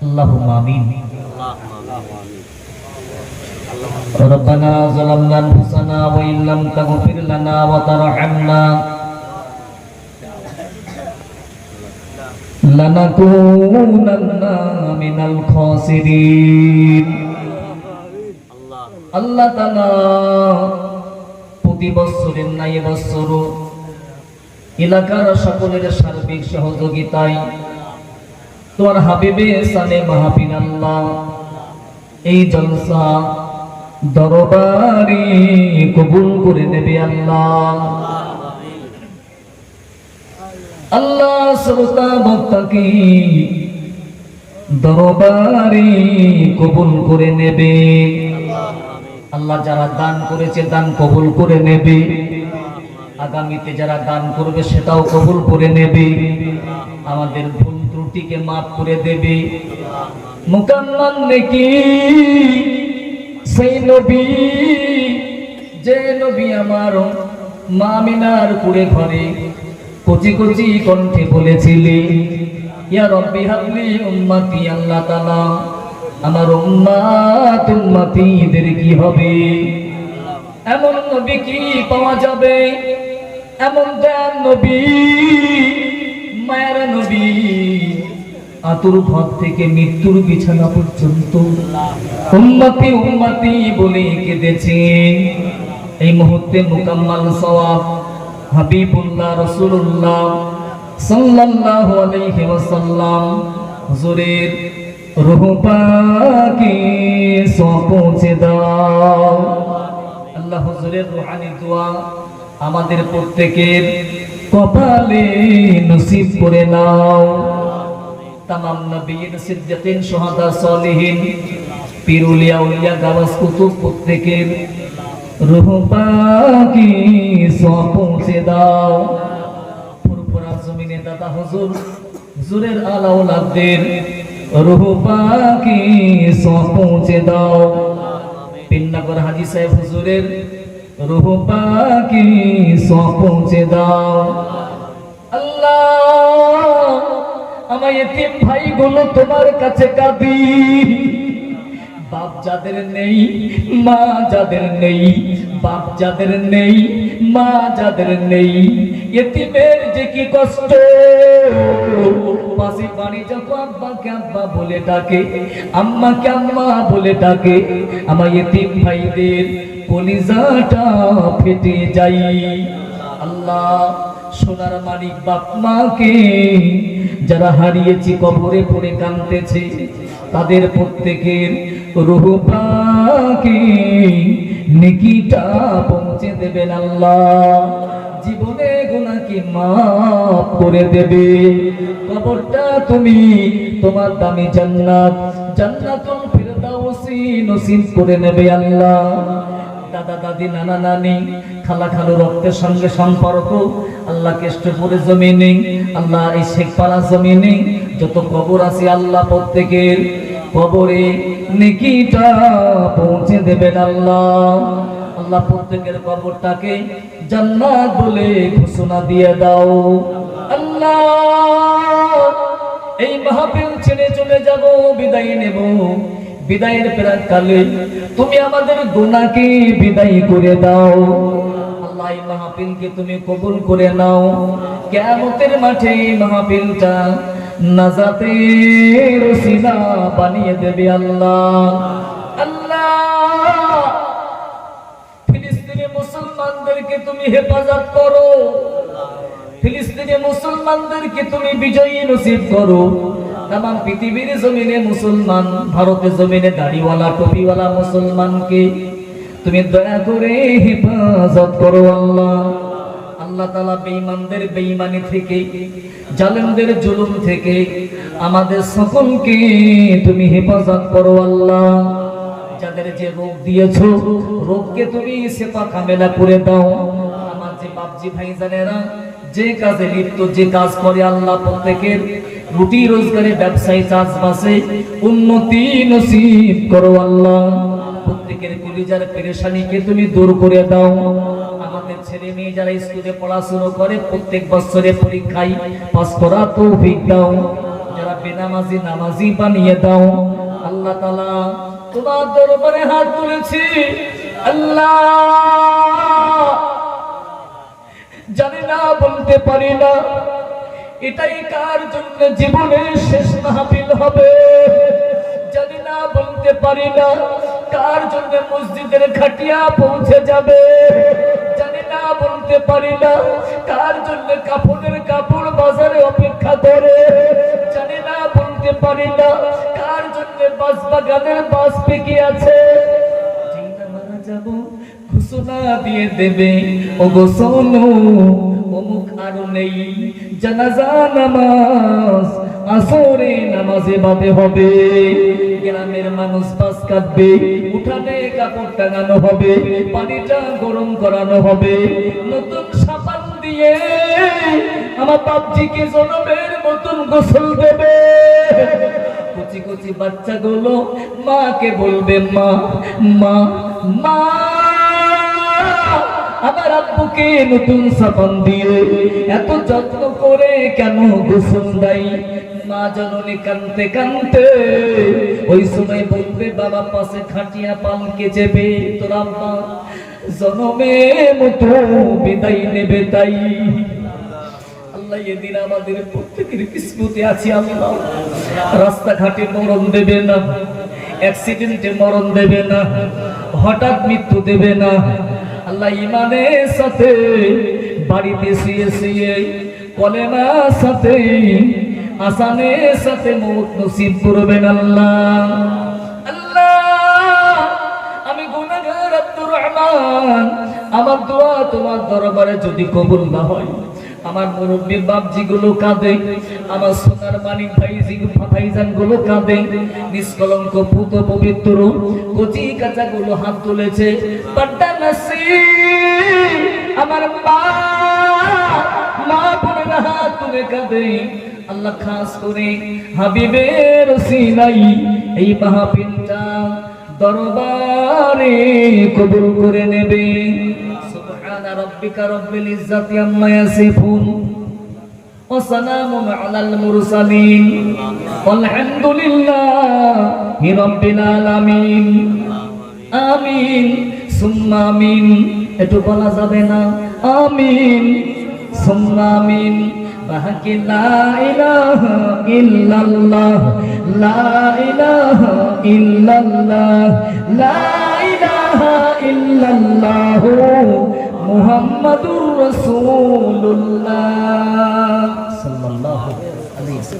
আল্লাহুম্মা আমিন। রব্বানা যালামনা আনফুসানা ওয়া ইল্লাম তাগফির লানা ওয়া তারহামনা লানাকুনান্না মিনাল খাসিরিন। আল্লাহ তাআলা প্রতি বছরের ন্যায় বছর এলাকার সকলের সার্বিক সহযোগিতায় তোমার হাবিবে সানে মাহফিল আল্লাহ এই জলসা দরবারে কবুল করে নেবে আল্লাহ। আল্লাহ শ্রোতা ভক্তকে দরবারে কবুল করে নেবে আল্লাহ। যারা দান করেছে দান কবুল করে নেবে, আগামীতে যারা দান করবে সেটাও কবুল করে নেবে, আমাদের ভুল ত্রুটিকে মাফ করে দেবে। মুকাম্মাল নেকি সেই নবী, যে নবী আমার মা আমিনার কুড়ে ঘরে কচি কচি কণ্ঠে বলেছিলে, ইয়া রব্বি হাবলি উম্মতি। আল্লাহ তাআলা আমার উম্মতিদের কি হবে? এমন নবী কি পাওয়া যাবে? এমন দয়ার নবী, মায়ের নবী, আতুর ঘর থেকে মৃত্যুর বিছানা পর্যন্ত উম্মতি উম্মতি বলে কেঁদেছে। এই মুহূর্তে মুকাম্মাল সওয়াব হাবিবুল্লাহ রাসূলুল্লাহ সাল্লাল্লাহু আলাইহি ওয়াসাল্লাম হুজুরের রূহ পাকে সওয়াব পৌঁছে দাও। আল্লাহ হুজুরের রূহানি দোয়া আমাদের প্রত্যেকের কপালে নসিব করে নাও। তামাম নবীন সিদ্দিকিন শুহাদা সালিহিন পীর আউলিয়া উলিয়া গাওয়াস কুতুব প্রত্যেকের রূহ পাকে সওয়াব পৌঁছে দাও। পুরপুরা জমিনে দাদা হুজুর হুজুরের আলা ওলাদদের রূহ পাকে সওয়াব পৌঁছে দাও। পিন্নাগর হাজী সাহেব হুজুরের রূহ পাকে সওয়াব পৌঁছে দাও। আল্লাহ আমার এতিম ভাইগুলো তোমার কাছে কাঁদি, বাপ যাদের নেই, মা যাদের নেই, বাপ যাদের নেই, মা যাদের নেই, এতিমের যে কি কষ্ট। পাশে বাড়ি যখন আব্বাকে আব্বা বলে ডাকে, আম্মাকে আম্মা বলে ডাকে, আমার এতিম ভাইদের কলিজাটা ফেটে যায়। আল্লাহ সোনার মানিক বাপ মাকে যারা হারিয়েছি, কবরে পড়ে কাঁদতেছে, তাদের প্রত্যেকের রূহ পাকে নেকিটা পৌঁছে দেবেন আল্লাহ। জীবনে গুনাহকে মাফ করে দেবে। কবরটা তুমি তোমার দামি জান্নাত জান্নাতুল ফিরদাউসি নসিব করে নেবে আল্লাহ। দাদা দাদি নানা নানি খালা খালু রক্তের সঙ্গে সম্পর্ক আল্লাহ কেষ্টপুরে জমিনে, আল্লাহ এই শেখপাড়া জমিনে যত কবর আছে আল্লাহ প্রত্যেকের কবরে নেকিটা পৌঁছে দেবেন আল্লাহ। আল্লাহ প্রত্যেকের কবরটাকে জান্নাত বলে ঘোষণা দিয়ে দাও আল্লাহ। এই মাহফিল ছেড়ে চলে যাব, বিদায় নেব। বিদায়ের প্রাককালে তুমি আমাদের গুনাহকে বিদায় করে দাও আল্লাহ। এই মাহফিলকে তুমি কবুল করে নাও। কিয়ামতের মাঠে মাহফিলটা নাজাতের ওসিলা বানিয়ে দেবে আল্লাহ। আল্লাহ ফিলিস্তিনি মুসলমানদেরকে তুমি হেফাজত করো, ফিলিস্তিনি মুসলমানদেরকে তুমি বিজয়ী নসিব করো। তামাম পৃথিবীর জমিনে মুসলমান, ভারতের জমিনে দাড়িওয়ালা টুপিওয়ালা মুসলমানকে তুমি দয়া করে হেফাজত করো আল্লাহ। আল্লাহ তাআলা বেঈমানদের বেঈমানি থেকে, জালেমদের জুলুম থেকে আমাদের সকলকে তুমি হেফাজত করো আল্লাহ। যাদের যে রোগ দিয়েছো রোগকে তুমি শিফা কামেলা করে দাও। আমার যে বাপজি ভাইজানেরা যে কাজে লিপ্ত, যে কাজ করে আল্লাহ প্রত্যেকের রুটি রোজগারে ব্যবসায়ী চাষবাসে উন্নতি নসিব করো আল্লাহ। প্রত্যেকের কলিজার পেরেশানিকে তুমি দূর করে দাও। আমাদের ছেলে মেয়ে যারা স্কুলে পড়াশোনা করে প্রত্যেক বছরে পরীক্ষায় পাস করা তৌফিক দাও। যারা বেনামাজি নামাজি বানিয়ে দাও। আল্লাহ তাআলা তোমার দরবারে হাত তুলেছি। আল্লাহ জানি না, বলতে পারি না এটাই কার জন্য জীবনের শেষ মাহফিল হবে। জানি না, বলতে পারি না কার জন্য মসজিদের খাটিয়া পৌঁছে যাবে। জানি না, বলতে পারি না কার জন্য কাপড়ের কাপড় বাজারে অপেক্ষা করে। জানি না, বলতে পারি না কার জন্য বাস বাগানের বাস পেকে আছে। যেটা মারা যাব ঘোষণা দিয়ে দেবে, ও গো শোনো অমুক আর নেই, জানাজা নামাজ আসরে নামাজে বাদে হবে। গ্রামের মানুষ বাস কাটবে, উঠানে কাপড় টাঙানো হবে, পানিটা গরম করানো হবে, নতুন সাবান দিয়ে আমার বাপজিকে জনমের মতন গোসল দেবে। কচি কচি বাচ্চাগুলো মাকে বলবে, মা মা মা, আমার আব্বুকে নতুন সাবান দিয়ে এত যত্ন করে কেন গোসল দেয়? মা জননী কানতে কানতে ওই সময় বলবে, বাবা পাশে খাটিয়া পালকে চেপে তোর আব্বা জনমের মতো বিদায় নেবে তাই। আল্লাহ এদিন আমাদের প্রত্যেকের কিসমতে আছে। আল্লাহ রাস্তাঘাটে মরণ দেবে না, অ্যাক্সিডেন্টে মরণ দেবে না, হঠাৎ মৃত্যু দেবে না। আল্লাহ ইমানের সাথে বাড়িতে শুয়ে শুয়ে কলেমার সাথে আসানের সাথে মৌত নসিব করবেন। আল্লাহ আল্লাহ আমি গুনাহগার আব্দুর রহমান, আমার দোয়া তোমার দরবারে যদি কবুল না হয়, আমার মুরব্বী বাপজি গুলো কাঁদে, আমার সোনার মানিক ভাইজান গুলো কাঁদে, নিষ্কলঙ্ক পুত পবিত্র কচি কাঁচা গুলো হাত তুলেছে, আমার মা বোনেরা হাত তুলে কাঁদে। আল্লাহ খাস করে হাবিবের ওসিলাই এই মাহফিলটা দরবারে কবুল করে নেবে। সুবহানা রাব্বিকা রাব্বিল ইজ্জাতি আম্মা ইয়াসিফুন ওয়া সালামুন আলাল মুরসালিন ওয়ালহামদুলিল্লাহি রাব্বিল আলামিন। আমিন সুম্মা আমিন। একটু বলা যাবে না? আমিন সুম্মা আমিন। বাকি লা ইলাহা ইল্লাল্লাহ, লা ইলাহা ইল্লাল্লাহ, লা ইলাহা ইল্লাল্লাহ মুহাম্মাদুর রাসূলুল্লাহ সাল্লাল্লাহু আলাইহি ওয়াসাল্লাম।